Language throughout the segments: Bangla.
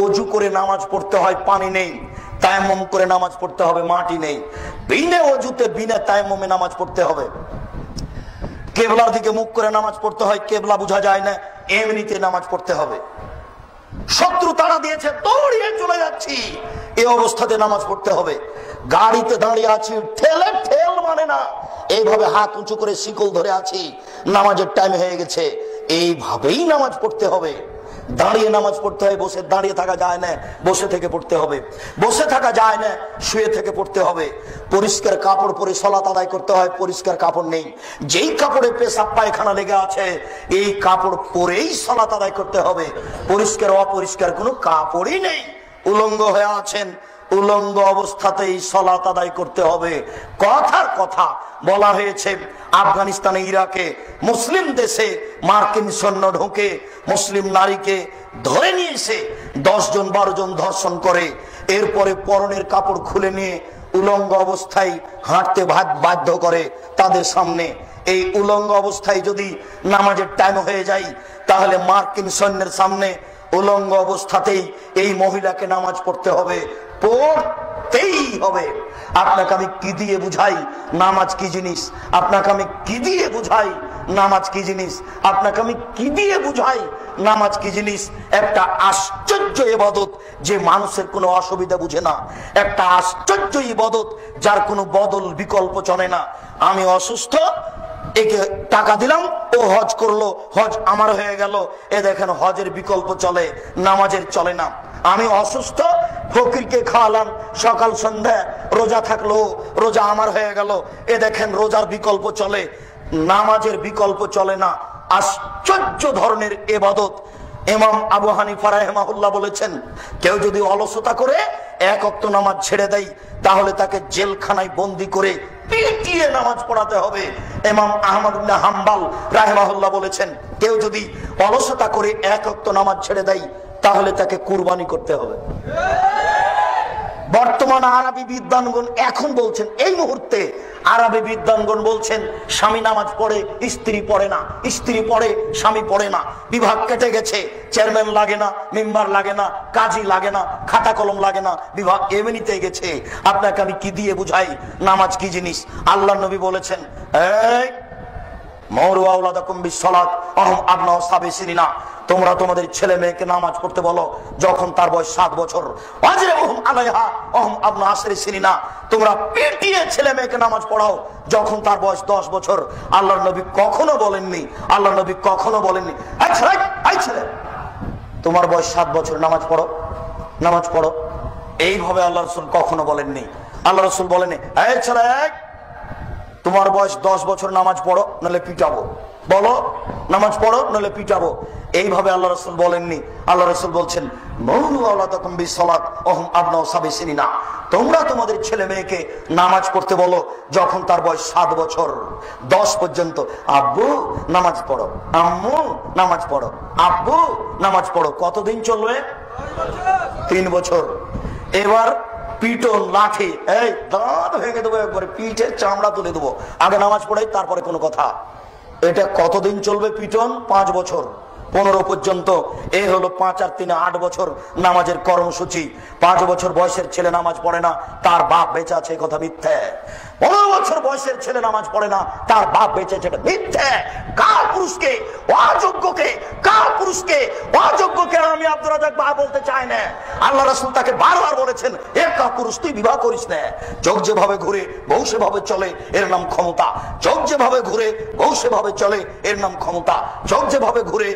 অজু করে নামাজ পড়তে হয়, পানি নেই, তায়াম্মুম করে নামাজ পড়তে হবে, মাটি নেই, বিনা অজুতে বিনা তায়াম্মুমে নামাজ পড়তে হবে। কেবলার দিকে মুখ করে নামাজ পড়তে হয়, কেবলা বোঝা যায় না, এমনিতে নামাজ পড়তে হবে। শত্রু তাড়া দিয়েছে, দৌড়িয়ে চলে যাচ্ছি, এই অবস্থাতে নামাজ পড়তে হবে। গাড়িতে দাঁড়িয়ে আছি, ঠেলে ঠেল মানে না, এইভাবে হাত উঁচু করে শিকল ধরে আছি, নামাজের টাইম হয়ে গেছে, এইভাবেই নামাজ পড়তে হবে। দাঁড়িয়ে নামাজ পড়তে হয়, বসে দাঁড়িয়ে থাকা যায় না, বসে থেকে পড়তে হবে। বসে থাকা যায় না, শুয়ে থেকে পড়তে হবে। পরিষ্কার কাপড় পরে সালাত আদায় করতে হয়, পরিষ্কার কাপড় নেই, যেই কাপড়ে পেশাব পায়খানা লেগে আছে এই কাপড় পরেই সালাত আদায় করতে হবে। পরিষ্কার অপরিষ্কার কোনো কাপড়ই নেই, উলঙ্গ হয়ে আছেন, উলঙ্গ অবস্থাতেই সালাত আদায় করতে হবে। কথার কথা বলা হয়েছে, আফগানিস্তানে, ইরাকে, মুসলিম দেশে মার্কিন সৈন্য ঢুকে মুসলিম নারীকে ধরে নিয়ে এসে 10 জন 12 জন ধর্ষণ করে, এরপরে পরনের কাপড় খুলে নিয়ে উলঙ্গ অবস্থায় হাঁটতে বাধ্য করে তাদের সামনে। এই উলঙ্গ অবস্থায় যদি নামাজের টাইম হয়ে যায়, তাহলে মার্কিন সৈন্যের সামনে উলঙ্গ অবস্থাতেই এই মহিলাকে নামাজ পড়তে হবে, পড়তেই হবে। আপনাকে আমি কি দিয়ে বুঝাই নামাজ কি জিনিস? আপনাকে আমি কি দিয়ে বুঝাই নামাজ কি জিনিস? আপনাকে আমি কি দিয়ে বুঝাই নামাজ কি জিনিস? একটা আশ্চর্য ইবাদত যে মানুষের কোনো অসুবিধা বুঝে না, একটা আশ্চর্য ইবাদত যার কোনো বদল বিকল্প চলে না। আমি অসুস্থ, একে টাকা দিলাম, ও হজ করলো, হজ আমার হয়ে গেল, এ দেখেন হজের বিকল্প চলে, নামাজের চলে না। আমি অসুস্থ, ফকিরকে খাওয়ালাম, সকাল সন্ধ্যা রোজা থাকলো, রোজা আমার হয়ে গেল, এ দেখেন রোজার বিকল্প চলে, নামাজের বিকল্প চলে না। আশ্চর্য ধরনের ইবাদত। ইমাম আবু হানিফা রাহিমাহুল্লাহ বলেছেন, কেউ যদি অলসতা করে 1 ওয়াক্ত নামাজ ছেড়ে দেয়, তাহলে তাকে জেলখানায় বন্দি করে পিটিয়ে নামাজ পড়াতে হবে। ইমাম আহমদ ইবনে হাম্বল রাহিমাহুল্লাহ বলেছেন, কেউ যদি অলসতা করে 1 ওয়াক্ত নামাজ ছেড়ে দেয়, তাহলে তাকে কুরবানি করতে হবে। বর্তমান আরবি বিদ্বানগণ এখন বলছেন, এই মুহূর্তে আরবি বিদ্বানগণ বলছেন, স্বামী নামাজ পড়ে, স্ত্রী পড়ে না, স্ত্রী পড়ে, স্বামী পড়ে না। বিভাগ কেটে গেছে, চেয়ারম্যান লাগে না, মেম্বার লাগে না, কাজী লাগে না, খাতা কলম লাগে না, বিভাগ এমনিতে গেছে। আপনাকে আমি কি দিয়ে বুঝাই নামাজ কি জিনিস? আল্লাহ নবী বলেছেন, এই মরু আওলাদাকুম বিসসালাত ওয়াহুম আবনাউ সাবঈ সিনিনা, তোমরা তোমাদের ছেলে মেয়েকে নামাজ পড়তে বলো যখন তার বয়স 7 বছর। ওয়াজরিবুহুম আলাইহা ওয়াহুম আবনাউ 10 সিনিনা, তোমরা পিটিয়ে ছেলে মেয়েকে নামাজ পড়াও যখন তার বয়স 10 বছর। আল্লাহর নবী কখনো বলেননি, আল্লাহর নবী কখনো বলেননি, এই ছেলে তোমার বয়স 7 বছর, নামাজ পড়ো, নামাজ পড়ো। এইভাবে আল্লাহ রাসূল কখনো বলেননি। আল্লাহ রাসূল বলেননি, এই ছেলে তোমার বয়স 10 বছর, নামাজ পড়ো নাহলে পিটাবো, বলো নামাজ পড়ো নাহলে পিটাবো। এইভাবে আল্লাহ রাসূল বলেননি। আল্লাহ রাসূল বলছেন, মুরু আওলাদাকুম বিসসালাত ওয়াহুম আবনাউ সাবঈ সিনিনা, তোমরা তোমাদের ছেলে মেয়েকে নামাজ পড়তে বলো যখন তার বয়স 7 বছর 10 পর্যন্ত। আব্বু নামাজ পড়ো, আম্মু নামাজ পড়ো, আব্বু নামাজ পড়ো। কতদিন চলবে? 3 বছর। এবার পিটন, লাঠি, এই দাঁত ভেঙে দেবো, একবারে পিঠের চামড়া তুলে দেবো, আগে নামাজ পড়াই তারপরে কোনো কথা। এটা কতদিন চলবে পিটন? 5 বছর, 15 পর্যন্ত। এ হলো 5 আর 3 8 বছর নামাজের কর্মসূচি। 5 বছর বয়সের ছেলে নামাজ পড়ে না, তার বাপ বেঁচে আছে, কথা মিথ্যে। 15 বছর বয়সের ছেলে নামাজ পড়ে না, তার বাপ বেঁচে আছে, এটা মিথ্যে। কার পুরুষকে, অযোগ্যকে, কার পুরুষকে, অযোগ্যকে আমি আব্দুর রাজ্জাক বাবা বলতে চাই না। আল্লাহ রাসূল তাকে বারবার বলেছেন, একা পুরুষ তুই বিবাহ করিস না। চোখ যেভাবে ঘুরে বউ সেভাবে চলে, এর নাম ক্ষমতা। চোখ যেভাবে ঘুরে বউ সেভাবে চলে, এর নাম ক্ষমতা। চোখ যেভাবে ঘুরে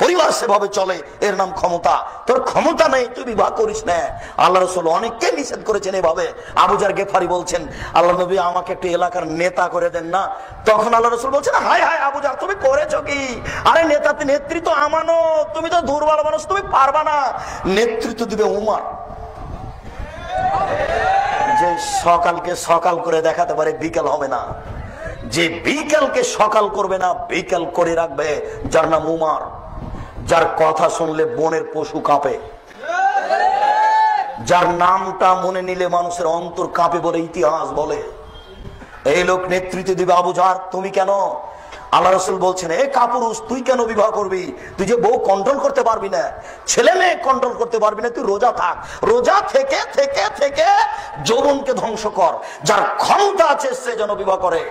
পরিবার সেভাবে চলে, এর নাম ক্ষমতা। তোর ক্ষমতা নেই, তুই বিবাহ করিস না। আল্লাহ রাসূল অনেককে নিষেধ করেছেন এভাবে। আবু জার গেফারি বলছেন, আল্লাহ নবী আমাকে একটু এলাকার নেতা করে দেন না। তখন আল্লাহ রাসূল বলছেন, হায় হায় আবু জার, তুমি করেছো কি? আরে নেতৃত্ব আমানত, তুমি তো দুর্বল মানুষ, তুমি পারবা না। নেতৃত্ব দিবে উমর, যে সকালকে সকাল করে দেখাতে পারে, বিকাল হবে না। যে বিকালকে সকাল করবে না, বিকাল করে রাখবে, যার নাম উমর। যার কথা শুনলে বনের পশু কাঁপে, যার নামটা মনে নিলে মানুষের অন্তর কাঁপে বলে ইতিহাস বলে। এই লোক নেতৃত্ব দিবে। আবু জার, তুমি কেন? আল্লাহ রাসূল বলছেন, এ কাপুরুষ, তুই কেন বিবাহ করবি? তুই যে বউ কন্ট্রোল করতে পারবি না, ছেলে মেয়ে কন্ট্রোল করতে পারবি না, তুই রোজা থাক। রোজা থেকে থেকে থেকে যৌবনকে ধ্বংস কর। যার ক্ষমতা আছে সে যেন বিবাহ করে।